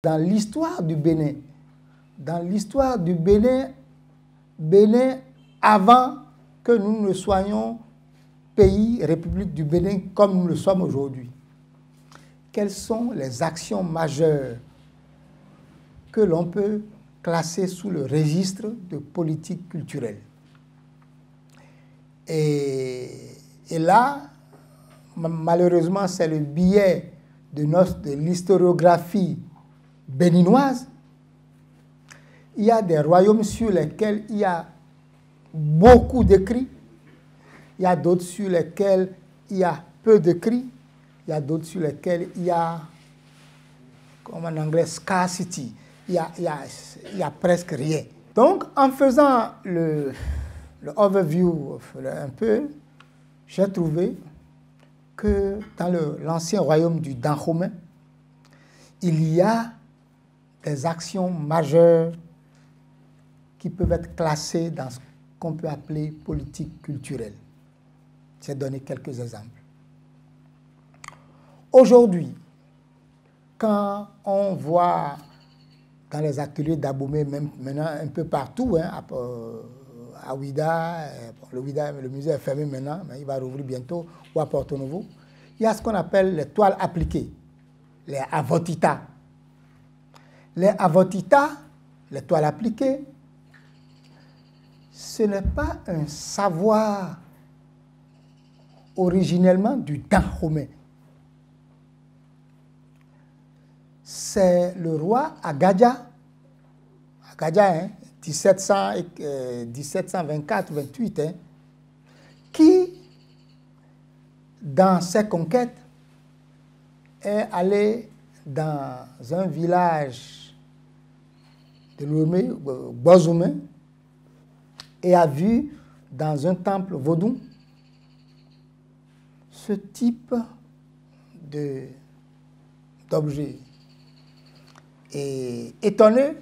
Dans l'histoire du Bénin, Bénin avant que nous ne soyons pays, République du Bénin, comme nous le sommes aujourd'hui, quelles sont les actions majeures que l'on peut classer sous le registre de politique culturelle? Et là, malheureusement, c'est le biais de l'historiographie béninoise. Il y a des royaumes sur lesquels il y a beaucoup d'écrits. Il y a d'autres sur lesquels il y a peu d'écrits. Il y a d'autres sur lesquels il y a, comme en anglais, scarcity. Il y a presque rien. Donc, en faisant le overview un peu, j'ai trouvé que dans l'ancien royaume du Dahomey, il y a des actions majeures qui peuvent être classées dans ce qu'on peut appeler politique culturelle. J'ai donné quelques exemples. Aujourd'hui, quand on voit dans les ateliers d'Abomey, même maintenant un peu partout, hein, à Ouida, le musée est fermé maintenant, mais il va rouvrir bientôt, ou à Porto Novo, il y a ce qu'on appelle les toiles appliquées, les avotita. Les avotita, les toiles appliquées, ce n'est pas un savoir originellement du Dahomey. C'est le roi Agadia, hein, 1724-28, hein, qui, dans ses conquêtes, est allé dans un village de Lomé, Bozumé, et a vu dans un temple vaudou ce type d'objet. Et étonné,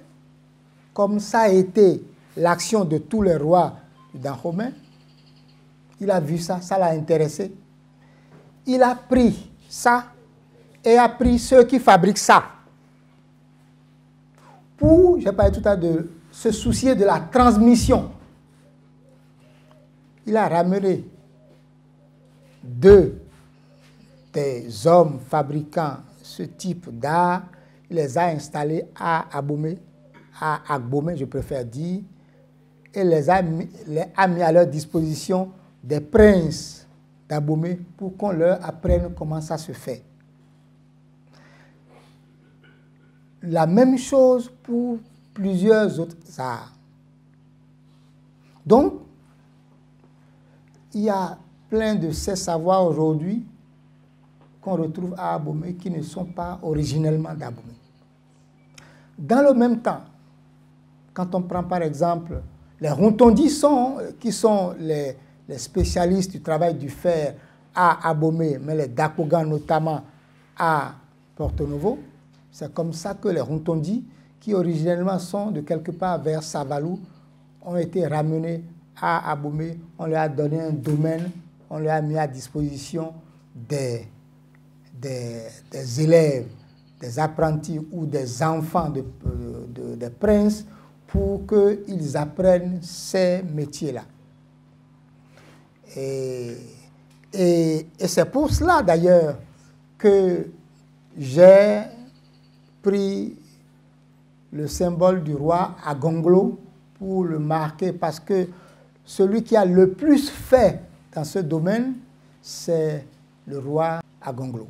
comme ça a été l'action de tous les rois du Dahomey, il a vu ça, ça l'a intéressé. Il a pris ça et a pris ceux qui fabriquent ça. Pour, j'ai parlé tout à l'heure de se soucier de la transmission. Il a ramené des hommes fabriquant ce type d'art. Il les a installés à Agbomey, je préfère dire, et les a mis à leur disposition des princes d'Abomey pour qu'on leur apprenne comment ça se fait. La même chose pour plusieurs autres arts. Donc, il y a plein de ces savoirs aujourd'hui qu'on retrouve à Abomey qui ne sont pas originellement d'Abomey. Dans le même temps, quand on prend par exemple les Rontondi, qui sont les spécialistes du travail du fer à Abomey, mais les Dakogan notamment à Porto Novo, c'est comme ça que les Rontondi, qui originellement sont de quelque part vers Savalou, ont été ramenés à Abomey. On leur a donné un domaine, on leur a mis à disposition des élèves, des apprentis ou des enfants des princes pour qu'ils apprennent ces métiers-là. Et c'est pour cela d'ailleurs que j'ai pris le symbole du roi Agonglo pour le marquer, parce que celui qui a le plus fait dans ce domaine, c'est le roi Agonglo.